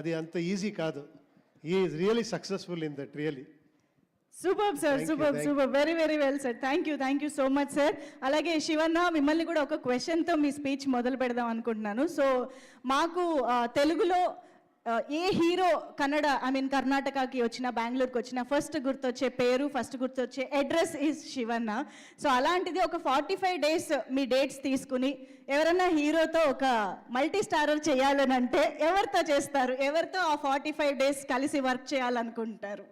అది అంత ఈజీ కాదు. He is really successful in that really. Super sir, super super, very very well sir. Thank you so much sir. అలాగే శివన్న, మిమ్మల్ని కూడా ఒక క్వశ్చన్తో మీ స్పీచ్ మొదలు పెడదాం అనుకుంటున్నాను. సో మాకు తెలుగులో ఏ హీరో కన్నడ కర్ణాటకకి వచ్చిన, బెంగళూరుకి వచ్చిన ఫస్ట్ గుర్తొచ్చే పేరు, ఫస్ట్ గుర్తొచ్చే అడ్రస్ ఈజ్ శివన్న. సో అలాంటిది ఒక 45 days మీ డేట్స్ తీసుకుని ఎవరన్నా హీరోతో ఒక మల్టీ స్టారర్ చేయాలని అంటే ఎవరితో చేస్తారు? ఎవరితో ఆ 45 days కలిసి వర్క్ చేయాలనుకుంటారు?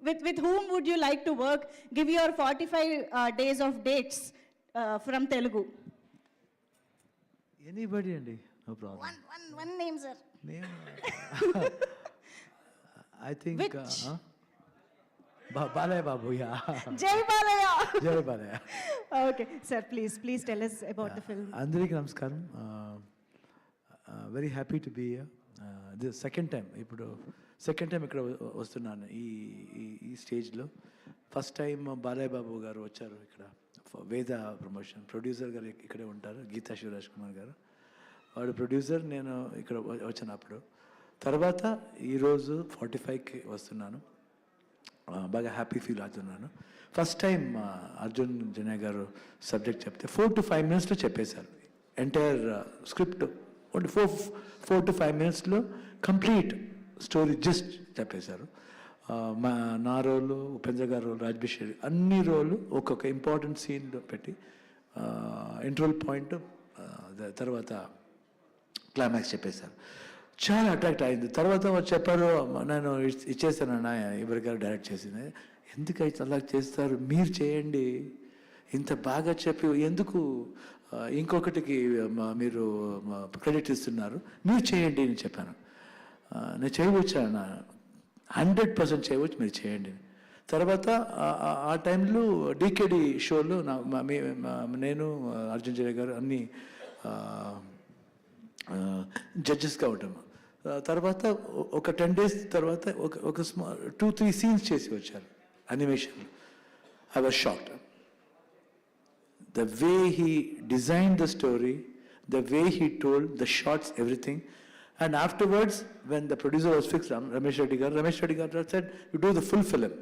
With whom would you like to work? Give your 45 days of dates from Telugu. Anybody, Andy, no problem. One name, sir. Name? I think. Which? Balaya Babu, yeah. Jai Balaya. Jai Balaya. Okay, sir, please tell us about the film. Andariki namaskaram. Very happy to be here. This second time ఇక్కడ వస్తున్నాను ఈ స్టేజ్లో. First time Balayya Babu గారు వచ్చారు ఇక్కడ, వేద promotion producer గారు ఇక్కడే ఉంటారు, గీతా శివరాజ్ కుమార్ గారు, వాడు ప్రొడ్యూసర్. నేను ఇక్కడ వచ్చాను అప్పుడు. తర్వాత ఈరోజు 45కి వస్తున్నాను. బాగా హ్యాపీ ఫీల్ అవుతున్నాను. ఫస్ట్ టైం అర్జున్ జన్య గారు సబ్జెక్ట్ చెప్తే 4 to 5 minutes చెప్పేశారు. Entire script 4 to 5 minutes complete story just చెప్పేశారు. నా రోలు, ఉపేంద్ర గారు రోలు, రాజ్బీ షెట్టి అన్ని రోలు ఒక్కొక్క ఇంపార్టెంట్ సీన్లో పెట్టి ఇంటర్వల్ పాయింట్ తర్వాత క్లైమాక్స్ చెప్పేశారు. చాలా అట్రాక్ట్ అయింది. తర్వాత చెప్పారు, నేను ఇచ్చేసాను అన్న, ఎవరి గారు డైరెక్ట్ చేసింది, ఎందుకు అయితే అలా చేస్తారు, మీరు చేయండి, ఇంత బాగా చెప్పి ఎందుకు ఇంకొకటికి మీరు క్రెడిట్ ఇస్తున్నారు, మీరు చేయండి అని చెప్పాను. నేను చేయవచ్చా, 100% చేయవచ్చు, మీరు చేయండి. తర్వాత ఆ టైంలో డీకేడి షోలో నేను అర్జున్ జయ గారు అన్ని జడ్జెస్గా ఉంటాము. తర్వాత ఒక 10 days తర్వాత ఒక 2-3 scenes చేసి వచ్చారు అనిమేషన్లో. I was shocked. The way he designed the story, the way he told, the shots, everything. And afterwards, when the producer was fixed, Ramesh Reddy Garu said, you do the full film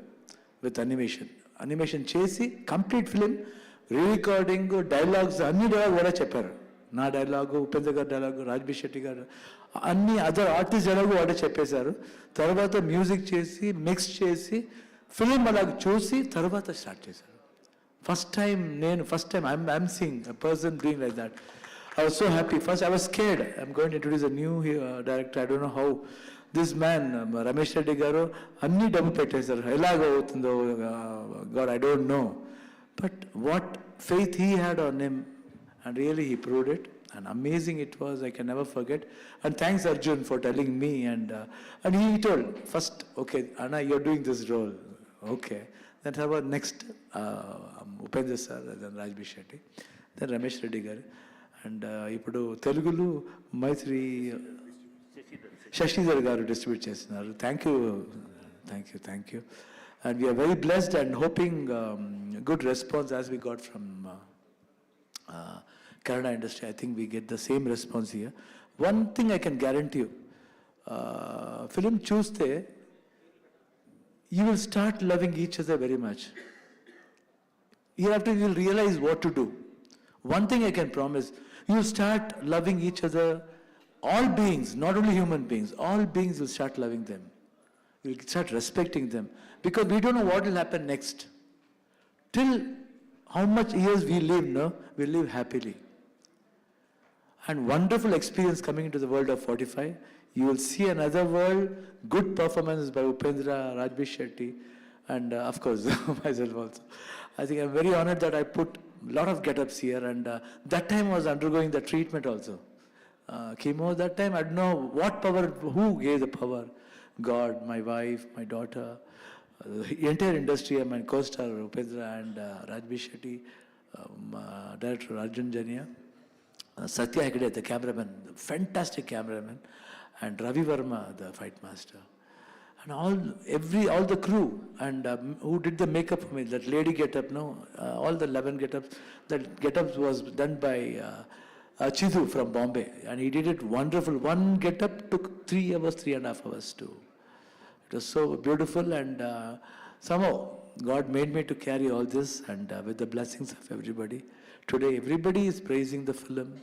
with animation. Animation chesi, complete film, re-recording, dialogues, anni dialogue vada chepparu. Na dialogue, Upendra garu dialogue, Rajbీ Shetty garu, anni other artist dialogue vada cheppesaru. Tarvata music chesi, mix chesi, film alag chusi, tarvata start chesaru. First time I'm seeing a person doing like that. I was so happy. First, I was scared. I'm going to introduce a new director. I don't know how. This man, Ramesh Reddy Garu, anni double pettesaru. Elaga avutundo, God, I don't know. But what faith he had on him, and really he proved it. And amazing it was. I can never forget. And thanks Arjun for telling me. And he told first, okay, Anna, you're doing this role. Okay. Then our next Upendra sir, then Rajbీ Shetty, then Ramesh Reddy Garu. And ఇప్పుడు తెలుగులో Mythri Shashidhar garu distribute చేస్తున్నారు. Thank you. And we are very blessed and hoping good response as we got from Kannada industry. I think we get the same response here. One thing I can guarantee you, film చూస్తే you will start loving each other very much. Hereafter you will realize what to do. One thing I can promise, you will start loving each other, all beings, not only human beings, all beings will start loving them. You will start respecting them, because we don't know what will happen next. Till how much years we live, no? We live happily. And wonderful experience coming into the world of 45. You will see another world, good performances by Upendra, Rajbీ Shetty, and of course myself also. I think I'm very honored that I put a lot of get-ups here, and that time I was undergoing the treatment also. Chemo, that time I don't know what power, who gave the power. God, my wife, my daughter, the entire industry, my co-star Upendra and Rajbీ Shetty, director Arjun Janya, Satya Hegde, the cameraman, the fantastic cameraman, and Ravi Verma, the fight master, and all the crew, and who did the makeup for me, that lady get-up, no, all the 11 get-ups, that get-ups was done by Chidu from Bombay, and he did it wonderful. One get-up took 3 hours, 3.5 hours too. It was so beautiful, and somehow God made me to carry all this, and with the blessings of everybody. Today, everybody is praising the film.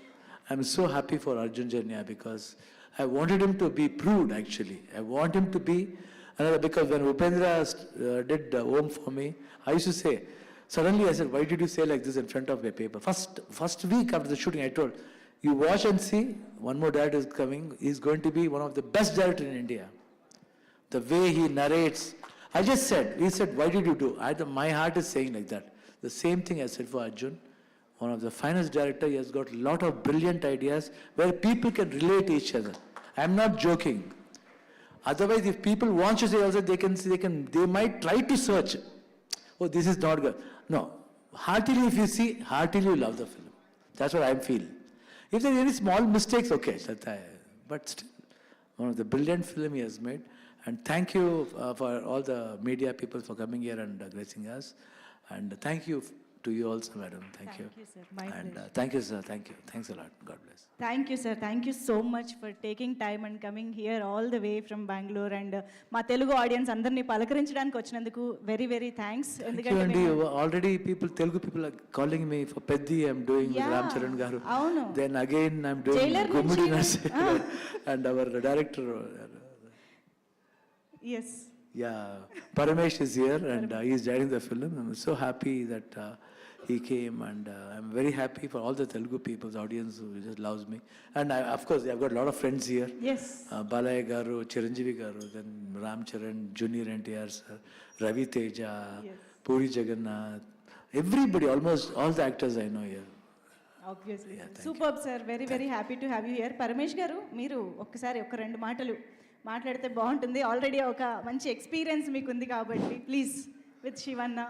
I'm so happy for Arjun Janya because I wanted him to be proved, actually. I want him to be another, because when Upendra did Om for me, I used to say, suddenly I said, why did you say like this in front of a paper? First week after the shooting, I told, you watch and see, one more director is coming. He's going to be one of the best directors in India. The way he narrates. I just said, he said, why did you do? My heart is saying like that. The same thing I said for Arjun. One of the finest director, he has got a lot of brilliant ideas where people can relate to each other. I'm not joking. Otherwise, if people want to say also, they might try to search. Oh, this is not good. No. Heartily, if you see, heartily you love the film. That's what I feel. If there are any small mistakes, okay. But still, one of the brilliant film he has made. And thank you for all the media people for coming here and gracing us. And thank you to you also, madam. Thank you. Thank you, sir. My And pleasure. thank you, sir. Thank you. Thanks a lot. God bless. Thank you sir thank you so much for taking time and coming here all the way from Bengaluru and మా Telugu audience అందరినీ పలకరించడానికి వచ్చినందుకు very very thanks Thank you, ఎందుకంటే Andy. మేము- Already Telugu people are calling me for Peddi. I'm doing with Yeah, Ram Charan Garu. అవును. Then again I'm doing Jailer Gumudi నుంచి- Nurse and our director. Yes Yeah, Paramesh is here and he's directing the film. I'm so happy that he came, and I'm very happy for all the Telugu people, the audience who just loves me. And of course, I've got a lot of friends here. Yes Balaya Garu, Chiranjeevi Garu, then Ram Charan, Junior NTR sir, Ravi Teja, Yes. Puri Jagannath, everybody, almost all the actors I know here. Obviously Yeah, thank super sir very very happy to have you here Paramesh గారు మీరు ఒక్కసారి ఒక 2 మాటలు మాట్లాడితే బాగుంటుంది already ఒక మంచి experience మీకు ఉంది కాబట్టి ప్లీజ్ విత్ శివన్న